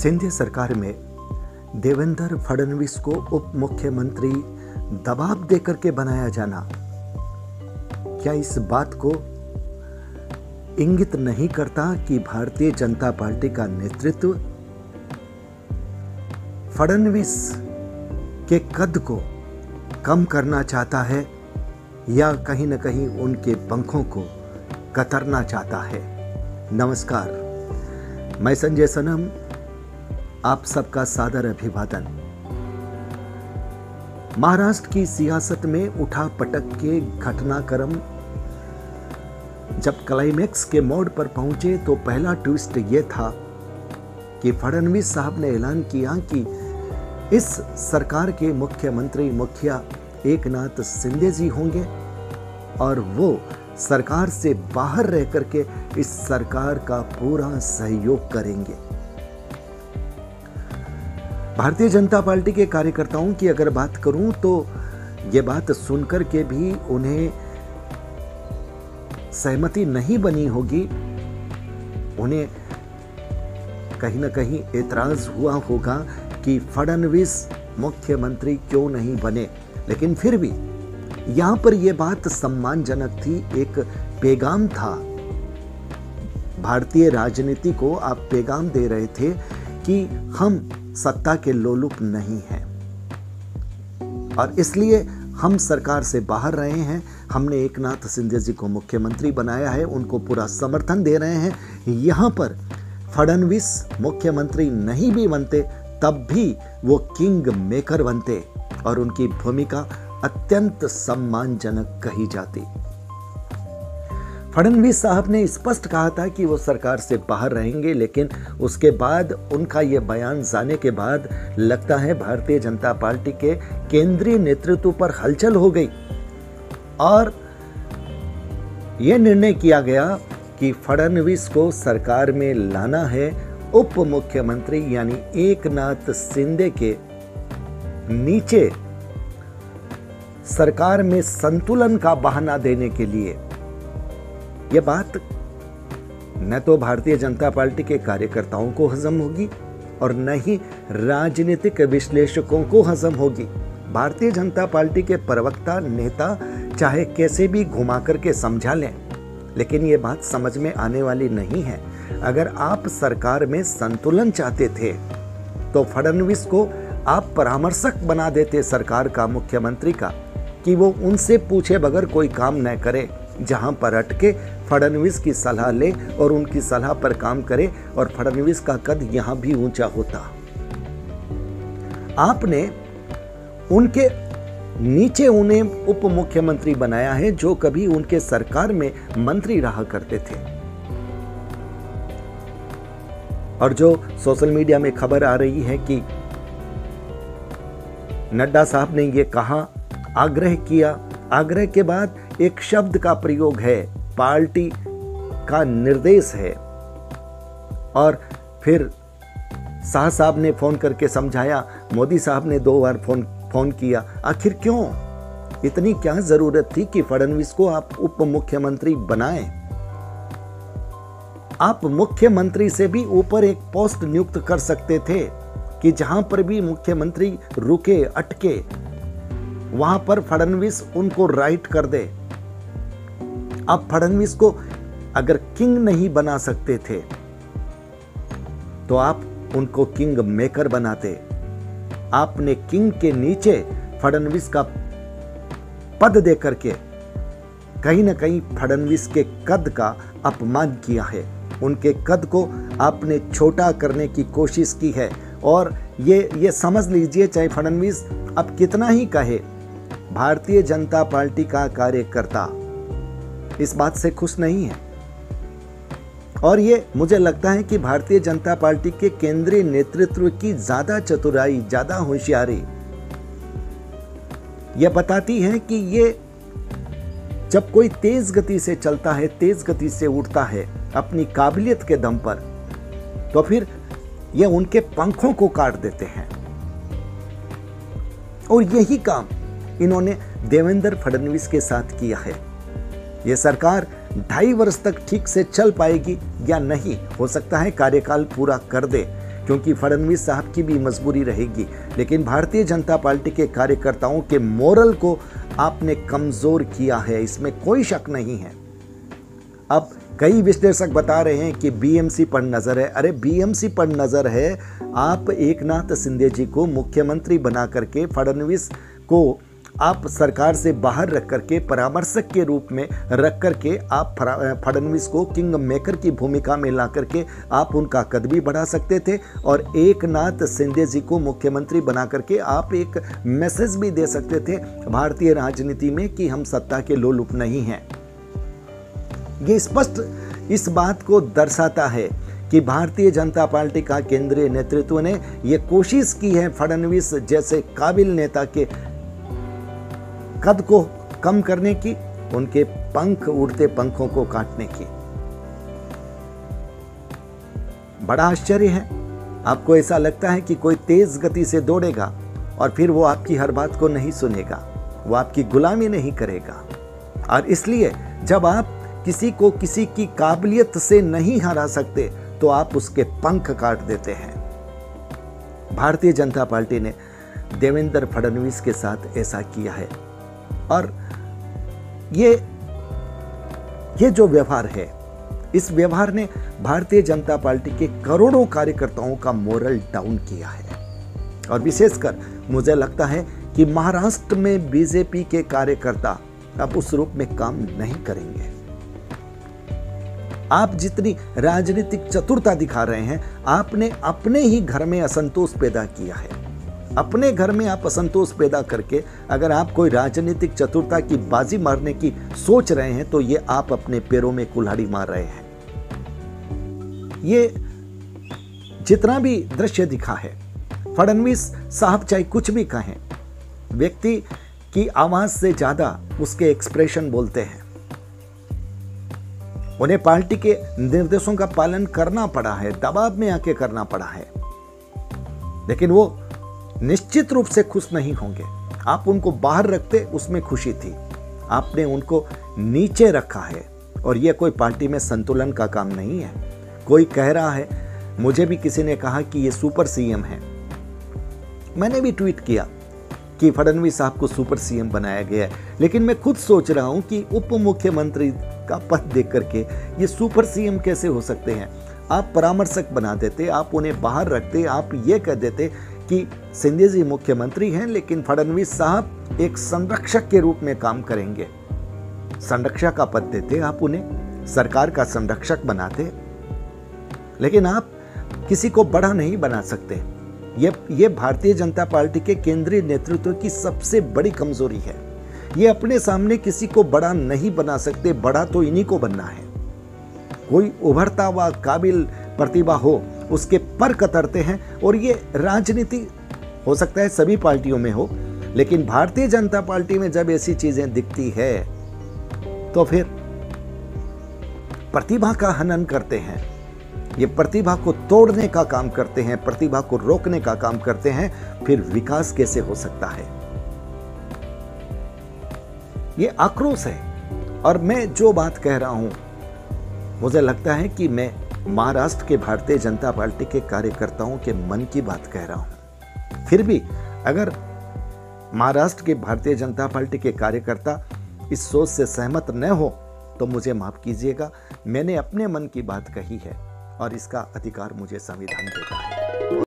सिंधिया सरकार में देवेंद्र फडणवीस को उप मुख्यमंत्री दबाव देकर के बनाया जाना क्या इस बात को इंगित नहीं करता कि भारतीय जनता पार्टी का नेतृत्व फडणवीस के कद को कम करना चाहता है या कहीं न कहीं उनके पंखों को कतरना चाहता है। नमस्कार, मैं संजय सनम, आप सबका सादर अभिवादन। महाराष्ट्र की सियासत में उठा पटक के घटनाक्रम जब क्लाइमैक्स के मोड़ पर पहुंचे तो पहला ट्विस्ट यह था कि फडणवीस साहब ने ऐलान किया कि इस सरकार के मुखिया एकनाथ शिंदे जी होंगे और वो सरकार से बाहर रह करके इस सरकार का पूरा सहयोग करेंगे। भारतीय जनता पार्टी के कार्यकर्ताओं की अगर बात करूं तो ये बात सुनकर के भी उन्हें सहमति नहीं बनी होगी, उन्हें कहीं ना कहीं एतराज हुआ होगा कि फडणवीस मुख्यमंत्री क्यों नहीं बने। लेकिन फिर भी यहां पर यह बात सम्मानजनक थी, एक पैगाम था। भारतीय राजनीति को आप पैगाम दे रहे थे कि हम सत्ता के लोलुप नहीं हैं और इसलिए हम सरकार से बाहर रहे हैं। हमने एकनाथ शिंदे जी को मुख्यमंत्री बनाया है, उनको पूरा समर्थन दे रहे हैं। यहां पर फडणवीस मुख्यमंत्री नहीं भी बनते तब भी वो किंग मेकर बनते और उनकी भूमिका अत्यंत सम्मानजनक कही जाती। फडणवीस साहब ने स्पष्ट कहा था कि वो सरकार से बाहर रहेंगे, लेकिन उसके बाद उनका ये बयान जाने के बाद लगता है भारतीय जनता पार्टी के केंद्रीय नेतृत्व पर हलचल हो गई और यह निर्णय किया गया कि फडणवीस को सरकार में लाना है उप मुख्यमंत्री यानी एकनाथ शिंदे के नीचे सरकार में संतुलन का बहाना देने के लिए। यह बात न तो भारतीय जनता पार्टी के कार्यकर्ताओं को हजम होगी और न ही राजनीतिक विश्लेषकों को हजम होगी। भारतीय जनता पार्टी के प्रवक्ता नेता चाहे कैसे भी घुमा करके समझा लें, लेकिन यह बात समझ में आने वाली नहीं है। अगर आप सरकार में संतुलन चाहते थे तो फडणवीस को आप परामर्शक बना देते सरकार का, मुख्यमंत्री का, कि वो उनसे पूछे बगैर कोई काम न करे, जहां पर अटके फडणवीस की सलाह ले और उनकी सलाह पर काम करे और फडणवीस का कद यहां भी ऊंचा होता। आपने उनके नीचे उन्हें उप मुख्यमंत्री बनाया है जो कभी उनके सरकार में मंत्री रहा करते थे। और जो सोशल मीडिया में खबर आ रही है कि नड्डा साहब ने यह कहा, आग्रह किया, आग्रह के बाद एक शब्द का प्रयोग है, पार्टी का निर्देश है, और फिर शाह साहब ने फोन करके समझाया, मोदी साहब ने 2 बार फोन किया। आखिर क्यों? इतनी क्या जरूरत थी कि फडणवीस को आप उप मुख्यमंत्री बनाएं? आप मुख्यमंत्री से भी ऊपर एक पोस्ट नियुक्त कर सकते थे कि जहां पर भी मुख्यमंत्री रुके, अटके, वहां पर फडणवीस उनको राइट कर दे। आप फडणवीस को अगर किंग नहीं बना सकते थे तो आप उनको किंग मेकर बनाते। आपने किंग के नीचे फडणवीस का पद दे करके कहीं ना कहीं फडणवीस के कद का अपमान किया है। उनके कद को आपने छोटा करने की कोशिश की है और ये समझ लीजिए, चाहे फडणवीस अब कितना ही कहे, भारतीय जनता पार्टी का कार्यकर्ता इस बात से खुश नहीं है। और ये मुझे लगता है कि भारतीय जनता पार्टी के केंद्रीय नेतृत्व की ज्यादा चतुराई, ज्यादा होशियारी यह बताती है कि ये जब कोई तेज गति से चलता है, तेज गति से उड़ता है अपनी काबिलियत के दम पर, तो फिर ये उनके पंखों को काट देते हैं। और यही काम इन्होंने देवेंद्र फडणवीस के साथ किया है। यह सरकार 2.5 वर्ष तक ठीक से चल पाएगी या नहीं, हो सकता है कार्यकाल पूरा कर दे, क्योंकि फडणवीस साहब की भी मजबूरी रहेगी, लेकिन भारतीय जनता पार्टी के कार्यकर्ताओं के मोरल को आपने कमजोर किया है, इसमें कोई शक नहीं है। अब कई विश्लेषक बता रहे हैं कि बीएमसी पर नजर है। अरे बीएमसी पर नजर है, आप एकनाथ शिंदे जी को मुख्यमंत्री बना करके, फडणवीस को आप सरकार से बाहर रख करके, परामर्शक के रूप में रख करके आप फडणवीस को किंग मेकर की भूमिका में ला करके आप उनका कद भी बढ़ा सकते थे और एकनाथ शिंदे जी को मुख्यमंत्री बना करके आप एक मैसेज भी दे सकते थे भारतीय राजनीति में कि हम सत्ता के लोलुप नहीं हैं। ये स्पष्ट इस बात को दर्शाता है कि भारतीय जनता पार्टी का केंद्रीय नेतृत्व ने यह कोशिश की है फडणवीस जैसे काबिल नेता के कद को कम करने की, उनके पंख, उड़ते पंखों को काटने की। बड़ा आश्चर्य है, आपको ऐसा लगता है कि कोई तेज गति से दौड़ेगा और फिर वो आपकी हर बात को नहीं सुनेगा, वो आपकी गुलामी नहीं करेगा। और इसलिए जब आप किसी को किसी की काबिलियत से नहीं हरा सकते तो आप उसके पंख काट देते हैं। भारतीय जनता पार्टी ने देवेंद्र फडणवीस के साथ ऐसा किया है और ये जो व्यवहार है, इस व्यवहार ने भारतीय जनता पार्टी के करोड़ों कार्यकर्ताओं का मोरल डाउन किया है। और विशेषकर मुझे लगता है कि महाराष्ट्र में बीजेपी के कार्यकर्ता अब उस रूप में काम नहीं करेंगे। आप जितनी राजनीतिक चतुरता दिखा रहे हैं, आपने अपने ही घर में असंतोष पैदा किया है। अपने घर में आप असंतोष पैदा करके अगर आप कोई राजनीतिक चतुरता की बाजी मारने की सोच रहे हैं तो ये आप अपने पैरों में कुल्हाड़ी मार रहे हैं। ये जितना भी दृश्य दिखा है, फडणवीस साहब चाहे कुछ भी कहें, व्यक्ति की आवाज से ज्यादा उसके एक्सप्रेशन बोलते हैं। उन्हें पार्टी के निर्देशों का पालन करना पड़ा है, दबाव में आके करना पड़ा है, लेकिन वो निश्चित रूप से खुश नहीं होंगे। आप उनको बाहर रखते, उसमें खुशी थी, आपने उनको नीचे रखा है और यह कोई पार्टी में संतुलन का काम नहीं है। कोई कह रहा है, मुझे भी किसी ने कहा कि ये सुपर सीएम है। मैंने भी ट्वीट किया कि फडणवीस साहब को सुपर सीएम बनाया गया है, लेकिन मैं खुद सोच रहा हूं कि उप मुख्यमंत्री का पद देख करके ये सुपर सीएम कैसे हो सकते हैं। आप परामर्शक बना देते, आप उन्हें बाहर रखते, आप ये कह देते कि शिंदे जी मुख्यमंत्री हैं लेकिन फडणवीस साहब एक संरक्षक के रूप में काम करेंगे। संरक्षक का पद देते, आप उन्हें सरकार का संरक्षक बनाते, लेकिन आप किसी को बड़ा नहीं बना सकते। ये भारतीय जनता पार्टी के केंद्रीय नेतृत्व की सबसे बड़ी कमजोरी है। ये अपने सामने किसी को बड़ा नहीं बना सकते, बड़ा तो इन्हीं को बनना है। कोई उभरता हुआ काबिल प्रतिभा हो, उसके पर कतरते हैं। और ये राजनीति हो सकता है सभी पार्टियों में हो, लेकिन भारतीय जनता पार्टी में जब ऐसी चीजें दिखती है तो फिर प्रतिभा का हनन करते हैं, ये प्रतिभा को तोड़ने का काम करते हैं, प्रतिभा को रोकने का काम करते हैं। फिर विकास कैसे हो सकता है? ये आक्रोश है। और मैं जो बात कह रहा हूं, मुझे लगता है कि मैं महाराष्ट्र के भारतीय जनता पार्टी के कार्यकर्ताओं के मन की बात कह रहा हूं। फिर भी अगर महाराष्ट्र के भारतीय जनता पार्टी के कार्यकर्ता इस सोच से सहमत न हो तो मुझे माफ कीजिएगा। मैंने अपने मन की बात कही है और इसका अधिकार मुझे संविधान देता है।